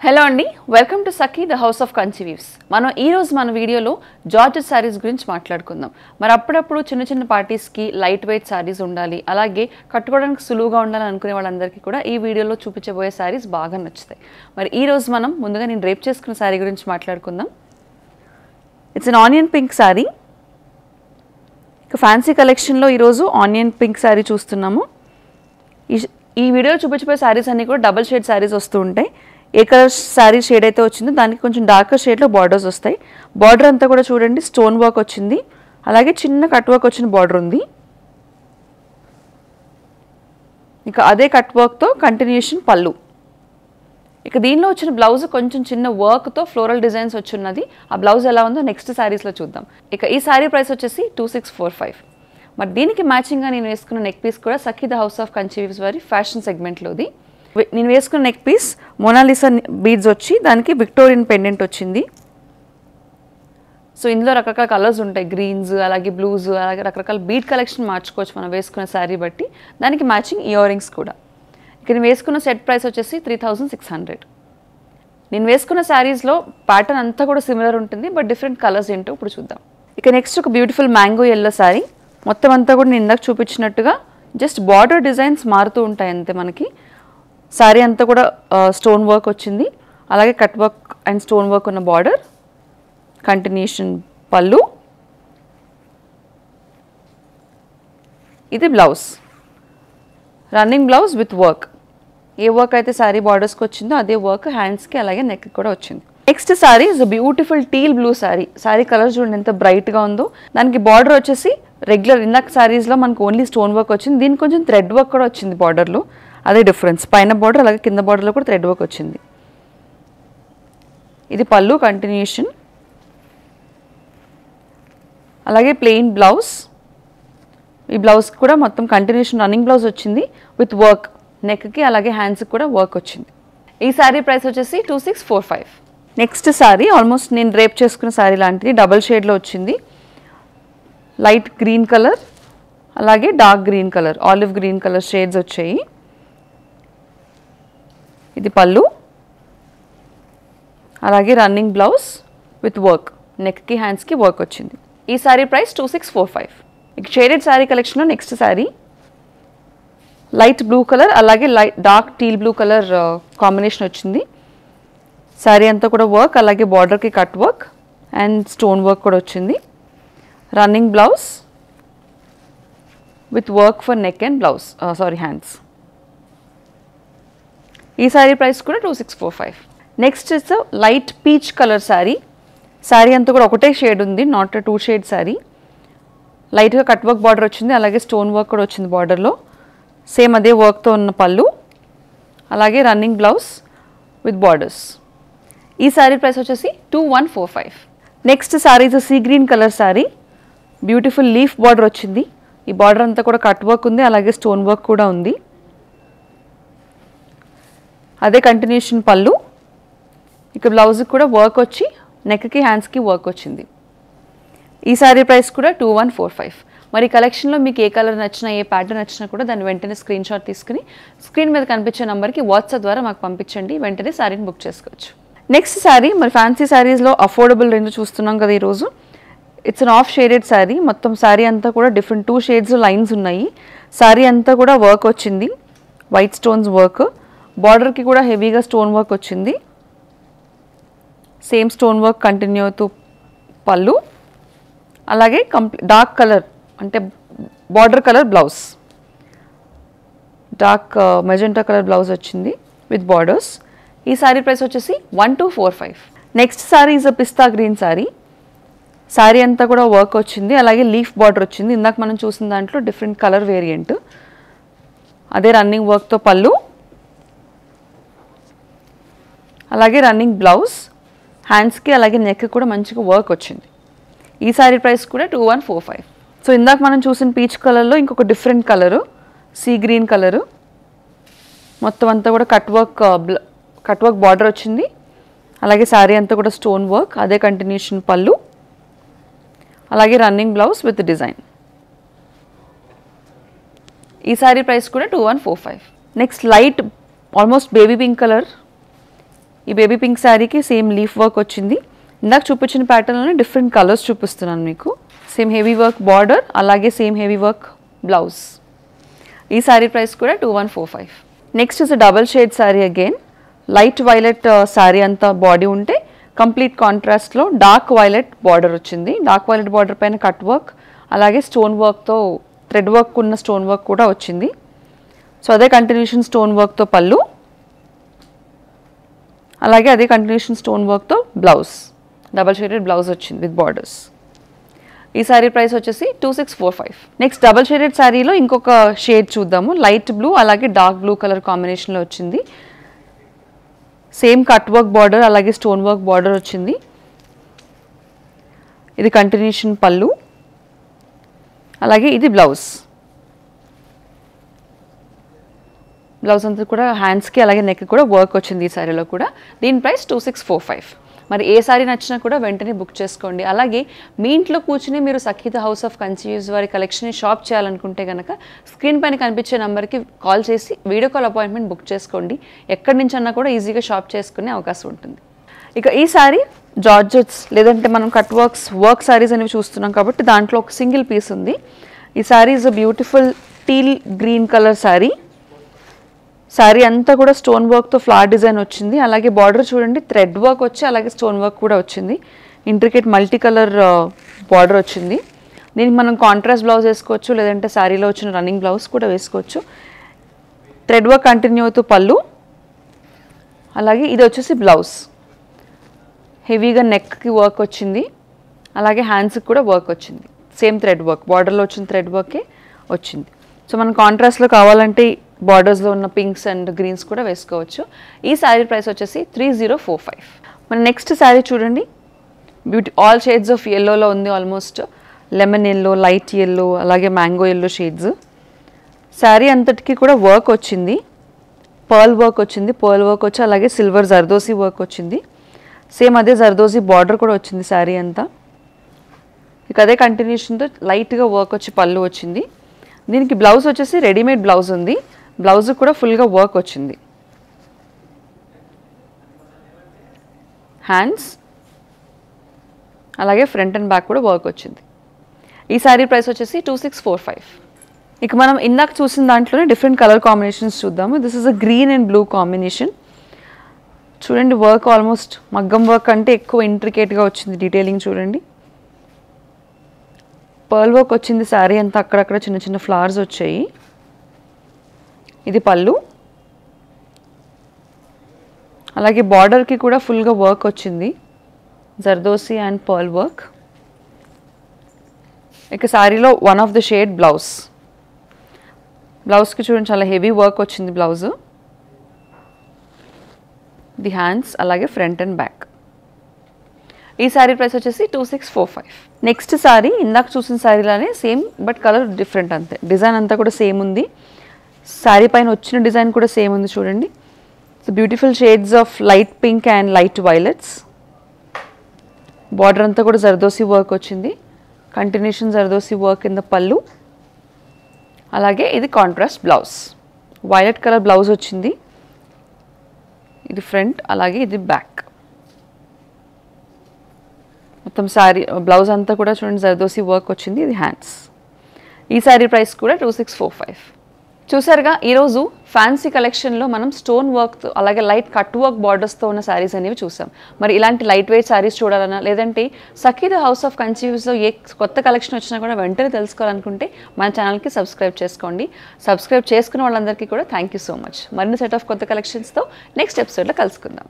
Hello అండి, welcome to Sakhi the house of Kanchi weaves. మనం ఈరోజు మన వీడియోలో జార్జెట్ శారీస్ గురించి మాట్లాడుకుందాం. మరి అప్పుడప్పుడు చిన్న చిన్న పార్టీస్కి లైట్ వెయిట్ శారీస్ ఉండాలి, అలాగే కట్టుకోవడానికి సులువుగా ఉండాలని అనుకునే వాళ్ళందరికీ కూడా ఈ వీడియోలో చూపించబోయే శారీస్ బాగా నచ్చుతాయి. మరి ఈరోజు మనం ముందుగా నేను రేప్ చేసుకున్న శారీ గురించి మాట్లాడుకుందాం. It's an onion pink sari. ఇక ఫ్యాన్సీ కలెక్షన్లో ఈరోజు ఆనియన్ పింక్ శారీ చూస్తున్నాము. ఈ వీడియోలో చూపించబోయే శారీస్ అన్నీ కూడా డబల్ షేడ్ శారీస్ వస్తూ ఉంటాయి. ఏ కలర్ శారీ షేడ్ అయితే వచ్చిందో దానికి కొంచెం డార్కర్ షేడ్లో బార్డర్స్ వస్తాయి. బార్డర్ అంతా కూడా చూడండి స్టోన్ వర్క్ వచ్చింది, అలాగే చిన్న కట్ వర్క్ వచ్చిన బార్డర్ ఉంది. ఇక అదే కట్ వర్క్తో కంటిన్యూషన్ పళ్ళు. ఇక దీనిలో వచ్చిన బ్లౌజ్ కొంచెం చిన్న వర్క్తో ఫ్లోరల్ డిజైన్స్ వచ్చిన్నది. ఆ బ్లౌజ్ ఎలా ఉందో నెక్స్ట్ శారీస్లో చూద్దాం. ఇక ఈ శారీ ప్రైస్ వచ్చేసి 2645. మరి దీనికి మ్యాచింగ్గా నేను వేసుకున్న నెక్ పీస్ కూడా Sakhi the house of Kanchi weaves వారి ఫ్యాషన్ సెగ్మెంట్లోది. నేను వేసుకున్న నెక్ పీస్ మోనాలిసా బీడ్స్ వచ్చి దానికి విక్టోరియన్ పెండెంట్ వచ్చింది. సో ఇందులో రకరకాల కలర్స్ ఉంటాయి, గ్రీన్స్ అలాగే బ్లూస్, అలాగే రకరకాల బీడ్ కలెక్షన్ మార్చుకోవచ్చు మనం వేసుకున్న శారీ బట్టి. దానికి మ్యాచింగ్ ఇయర్ రింగ్స్ కూడా. ఇక నేను వేసుకున్న సెట్ ప్రైస్ వచ్చేసి 3600. నేను వేసుకున్న శారీస్లో ప్యాటర్న్ అంతా కూడా సిమిలర్ ఉంటుంది, బట్ డిఫరెంట్ కలర్స్ ఏంటో ఇప్పుడు చూద్దాం. ఇక నెక్స్ట్ ఒక బ్యూటిఫుల్ మ్యాంగో ఎల్లో శారీ. మొత్తం అంతా కూడా నేను ఇందాక చూపించినట్టుగా జస్ట్ బార్డర్ డిజైన్స్ మారుతూ ఉంటాయి అంతే. మనకి శారీ అంతా కూడా స్టోన్ వర్క్ వచ్చింది, అలాగే cut work and stone work ఉన్న బార్డర్, కంటిన్యూషన్ పళ్ళు. ఇది blouse, running blouse with work. A work అయితే శారీ బార్డర్స్కి వచ్చిందో అదే వర్క్ హ్యాండ్స్కి అలాగే నెక్కి కూడా వచ్చింది. Next sari is beautiful teal blue sari. Sari colour చూడండి ఎంత బ్రైట్గా ఉందో. దానికి బార్డర్ వచ్చేసి రెగ్యులర్ ఇందాక శారీస్లో మనకు ఓన్లీ స్టోన్ వర్క్ వచ్చింది, దీనికి కొంచెం థ్రెడ్ వర్క్ కూడా వచ్చింది బార్డర్లో. అదే డిఫరెన్స్, పైన బార్డర్ అలాగే కింద బార్డర్లో కూడా థ్రెడ్ వర్క్ వచ్చింది. ఇది పళ్ళు కంటిన్యూషన్, అలాగే ప్లెయిన్ బ్లౌజ్. ఈ బ్లౌజ్కి కూడా మొత్తం కంటిన్యూషన్ రన్నింగ్ బ్లౌజ్ వచ్చింది విత్ వర్క్. నెక్కి అలాగే హ్యాండ్స్కి కూడా వర్క్ వచ్చింది. ఈ శారీ ప్రైస్ వచ్చేసి 2645. నెక్స్ట్ శారీ ఆల్మోస్ట్ నేను రేప్ చేసుకున్న శారీ లాంటిది, డబల్ షేడ్లో వచ్చింది. లైట్ గ్రీన్ కలర్ అలాగే dark green colour, olive green colour shades వచ్చాయి. ఇది పళ్ళు, అలాగే రన్నింగ్ బ్లౌజ్ విత్ వర్క్. నెక్కి హ్యాండ్స్కి వర్క్ వచ్చింది. ఈ శారీ ప్రైస్ 2645. ఇక షేడెడ్ శారీ కలెక్షన్లో next sari light blue colour అలాగే dark teal blue colour combination వచ్చింది. శారీ అంతా కూడా వర్క్, అలాగే బార్డర్కి cut work and stone work కూడా వచ్చింది. Running blouse with work for neck and blouse hands. ఈ శారీ ప్రైస్ కూడా 2645. Next is light peach colour sari. Sari అంతా కూడా ఒకటే షేడ్ ఉంది, నాట్ 2 షేడ్ శారీ. లైట్గా కట్ వర్క్ బార్డర్ వచ్చింది, అలాగే స్టోన్ వర్క్ కూడా వచ్చింది బార్డర్లో. సేమ్ అదే వర్క్తో ఉన్న పళ్ళు, అలాగే రన్నింగ్ బ్లౌజ్ విత్ బార్డర్స్. ఈ శారీ ప్రైస్ వచ్చేసి 2145. Next sari is sea green colour sari. Beautiful leaf border వచ్చింది. ఈ బార్డర్ అంతా కూడా కట్ వర్క్ ఉంది, అలాగే స్టోన్ వర్క్ కూడా ఉంది. అదే కంటిన్యూషన్ పళ్ళు. ఇక బ్లౌజ్కి కూడా వర్క్ వచ్చి నెక్కి హ్యాండ్స్కి వర్క్ వచ్చింది. ఈ శారీ ప్రైస్ కూడా 2145. మరి కలెక్షన్లో మీకు ఏ కలర్ నచ్చినా, ఏ ప్యాటర్న్ నచ్చినా కూడా దాన్ని వెంటనే స్క్రీన్ షాట్ తీసుకుని స్క్రీన్ మీద కనిపించే నెంబర్కి వాట్సాప్ ద్వారా మాకు పంపించండి, వెంటనే శారీని బుక్ చేసుకోవచ్చు. నెక్స్ట్ శారీ మరి ఫ్యాన్సీ శారీస్లో అఫోర్డబుల్ రేంజ్ చూస్తున్నాం కదా ఈరోజు. It's an off shaded sari. మొత్తం శారీ అంతా కూడా డిఫరెంట్ 2 షేడ్స్ లైన్స్ ఉన్నాయి. శారీ అంతా కూడా వర్క్ వచ్చింది, వైట్ స్టోన్స్ వర్క్. బార్డర్కి కూడా హెవీగా స్టోన్ వర్క్ వచ్చింది. సేమ్ స్టోన్ వర్క్ కంటిన్యూ అవుతూ పళ్ళు, అలాగే డార్క్ కలర్ అంటే border colour blouse, dark magenta colour blouse వచ్చింది విత్ బార్డర్స్. ఈ శారీ ప్రైస్ వచ్చేసి 1245. Next sari is a pista green sari. Sari అంతా కూడా వర్క్ వచ్చింది, అలాగే లీఫ్ బార్డర్ వచ్చింది. ఇందాక మనం చూసిన దాంట్లో డిఫరెంట్ కలర్ వేరియంట్. అదే రన్నింగ్ వర్క్తో పళ్ళు, అలాగే రన్నింగ్ బ్లౌజ్. హ్యాండ్స్కి అలాగే నెక్కి కూడా మంచిగా వర్క్ వచ్చింది. ఈ శారీ ప్రైస్ కూడా 2145. సో ఇందాక మనం చూసిన పీచ్ కలర్లో ఇంకొక different colour sea green colour. మొత్తం అంతా కూడా కట్ వర్క్ బార్డర్ వచ్చింది, అలాగే శారీ అంతా కూడా స్టోన్ వర్క్. అదే కంటిన్యూషన్ పళ్ళు, అలాగే రన్నింగ్ బ్లౌజ్ విత్ డిజైన్. ఈ శారీ ప్రైస్ కూడా 2145. Next light almost baby pink colour ఈ బేబీ పింక్ శారీకి సేమ్ లీఫ్ వర్క్ వచ్చింది. ఇందాక చూపించిన ప్యాటర్న్లోనే డిఫరెంట్ కలర్స్ చూపిస్తున్నాను మీకు. సేమ్ హెవీ వర్క్ బార్డర్, అలాగే సేమ్ హెవీ వర్క్ బ్లౌజ్. ఈ శారీ ప్రైస్ కూడా 2145. Next is double shade sari again. Light violet sari అంతా బాడీ ఉంటే కంప్లీట్ కాంట్రాస్ట్లో డార్క్ వైలెట్ బార్డర్ వచ్చింది. డార్క్ వైలెట్ బార్డర్ పైన కట్ వర్క్, అలాగే స్టోన్ వర్క్తో థ్రెడ్ వర్క్ ఉన్న స్టోన్ వర్క్ కూడా వచ్చింది. సో అదే కంటిన్యూషన్ స్టోన్ వర్క్తో పళ్ళు, అలాగే అదే కంటిన్యూషన్ స్టోన్ వర్క్తో బ్లౌజ్. డబల్ షేడెడ్ బ్లౌజ్ వచ్చింది విత్ బార్డర్స్. ఈ శారీ ప్రైస్ వచ్చేసి 2645. నెక్స్ట్ డబల్ షేడెడ్ శారీలో ఇంకొక షేడ్ చూద్దాము. లైట్ బ్లూ అలాగే డార్క్ బ్లూ కలర్ కాంబినేషన్లో వచ్చింది. సేమ్ కట్ వర్క్ బార్డర్ అలాగే స్టోన్ వర్క్ బార్డర్ వచ్చింది. ఇది కంటిన్యూషన్ పళ్ళు, అలాగే ఇది బ్లౌజ్. బ్లౌజ్ అంతా కూడా హ్యాండ్స్కి అలాగే నెక్ కూడా వర్క్ వచ్చింది ఈ శారీలో కూడా. దీని ప్రైస్ 2645. మరి ఏ శారీ నచ్చినా కూడా వెంటనే బుక్ చేసుకోండి. అలాగే మీ ఇంట్లో కూర్చుని మీరు సఖీత హౌస్ ఆఫ్ కన్సీవ్స్ వారి కలెక్షన్ని షాప్ చేయాలనుకుంటే కనుక స్క్రీన్ పైన కనిపించే నెంబర్కి కాల్ చేసి వీడియో కాల్ అపాయింట్మెంట్ బుక్ చేసుకోండి. ఎక్కడి నుంచి అన్నా కూడా ఈజీగా షాప్ చేసుకునే అవకాశం ఉంటుంది. ఇక ఈ శారీ జార్జెట్స్ లేదంటే మనం కట్ వర్క్ శారీస్ అనేవి చూస్తున్నాం కాబట్టి దాంట్లో ఒక సింగిల్ పీస్ ఉంది. ఈ sari is a beautiful teal green colour sari. Sari అంతా కూడా స్టోన్ వర్క్తో ఫ్లవర్ డిజైన్ వచ్చింది. అలాగే బార్డర్ చూడండి థ్రెడ్ వర్క్ వచ్చి అలాగే స్టోన్ వర్క్ కూడా వచ్చింది. ఇంట్రికేట్ మల్టీ కలర్ బార్డర్ వచ్చింది. దీనికి మనం కాంట్రాస్ట్ బ్లౌజ్ వేసుకోవచ్చు, లేదంటే శారీలో వచ్చిన రన్నింగ్ బ్లౌజ్ కూడా వేసుకోవచ్చు. థ్రెడ్ వర్క్ కంటిన్యూ అవుతూ పళ్ళు, అలాగే ఇది వచ్చేసి బ్లౌజ్. హెవీగా నెక్కి వర్క్ వచ్చింది, అలాగే హ్యాండ్స్కి కూడా వర్క్ వచ్చింది. సేమ్ థ్రెడ్ వర్క్, బార్డర్లో వచ్చిన థ్రెడ్ వర్కే వచ్చింది. సో మనం కాంట్రాస్ట్లో కావాలంటే బార్డర్స్లో ఉన్న పింక్స్ అండ్ గ్రీన్స్ కూడా వేసుకోవచ్చు. ఈ శారీ ప్రైస్ వచ్చేసి 3045. మన నెక్స్ట్ శారీ చూడండి. ఆల్ షేడ్స్ ఆఫ్ ఎల్లోలో ఉంది. Almost lemon yellow, light yellow, అలాగే మ్యాంగో ఎల్లో షేడ్స్. శారీ అంతటికి కూడా వర్క్ వచ్చింది. పర్ల్ వర్క్ వచ్చింది. పర్ల్ వర్క్ వచ్చి అలాగే సిల్వర్ జర్దోసి వర్క్ వచ్చింది. సేమ్ అదే జర్దోసి బార్డర్ కూడా వచ్చింది శారీ అంతా. ఇక అదే కంటిన్యూషన్తో లైట్గా వర్క్ వచ్చి పళ్ళు వచ్చింది. దీనికి బ్లౌజ్ వచ్చేసి రెడీమేడ్ బ్లౌజ్ ఉంది. బ్లౌజ్ కూడా ఫుల్గా వర్క్ వచ్చింది. హ్యాండ్స్ అలాగే ఫ్రంట్ అండ్ బ్యాక్ కూడా వర్క్ వచ్చింది. ఈ శారీ ప్రైస్ వచ్చేసి 2645. ఇక మనం ఇందాక చూసిన దాంట్లోనే డిఫరెంట్ కలర్ కాంబినేషన్స్ చూద్దాము. This is a green and blue combination. చూడండి వర్క్ ఆల్మోస్ట్ మగ్గం వర్క్ అంటే ఎక్కువ ఇంట్రికేట్గా వచ్చింది. డీటెయిలింగ్ చూడండి. పర్ల్ వర్క్ వచ్చింది శారీ అంతా, అక్కడక్కడ చిన్న చిన్న ఫ్లవర్స్ వచ్చాయి. ఇది పళ్ళు, అలాగే బార్డర్కి కూడా ఫుల్గా వర్క్ వచ్చింది. Zardozi and pearl work. ఇక శారీలో one of the shade blouse. బ్లౌజ్కి చూడండి చాలా హెవీ వర్క్ వచ్చింది బ్లౌజ్. ది హ్యాండ్స్ అలాగే ఫ్రంట్ అండ్ బ్యాక్. ఈ శారీ ప్రైస్ వచ్చేసి 2645. నెక్స్ట్ శారీ ఇందాక చూసిన శారీలానే సేమ్ బట్ కలర్ డిఫరెంట్ అంతే. డిజైన్ అంతా కూడా సేమ్ ఉంది. శారీ పైన వచ్చిన డిజైన్ కూడా సేమ్ ఉంది చూడండి. So beautiful shades of light pink and light violets. Border అంతా కూడా జర్దోసి వర్క్ వచ్చింది. Continuation zardozi work in the పళ్ళు, అలాగే ఇది contrast blouse. Violet colour blouse వచ్చింది. ఇది ఫ్రంట్ అలాగే ఇది బ్యాక్. మొత్తం శారీ బ్లౌజ్ అంతా కూడా చూడండి జర్దోసి వర్క్ వచ్చింది. ఇది హ్యాండ్స్. ఈ శారీ ప్రైస్ కూడా 2645. చూసారుగా ఈరోజు ఫ్యాన్సీ కలెక్షన్లో మనం స్టోన్ వర్క్తో అలాగే లైట్ కట్ వర్క్ బార్డర్స్తో ఉన్న శారీస్ అనేవి చూసాం. మరి ఇలాంటి లైట్ వెయిట్ శారీస్ చూడాలన్నా లేదంటే సఖీత హౌస్ ఆఫ్ కన్సీవ్స్లో ఏ కొత్త కలెక్షన్ వచ్చినా కూడా వెంటనే తెలుసుకోవాలనుకుంటే మన ఛానల్కి సబ్స్క్రైబ్ చేసుకోండి. సబ్స్క్రైబ్ చేసుకున్న వాళ్ళందరికీ కూడా థ్యాంక్ యూ సో మచ్. మరిన్ని సెట్ ఆఫ్ కొత్త కలెక్షన్స్తో నెక్స్ట్ ఎపిసోడ్లో కలుసుకుందాం.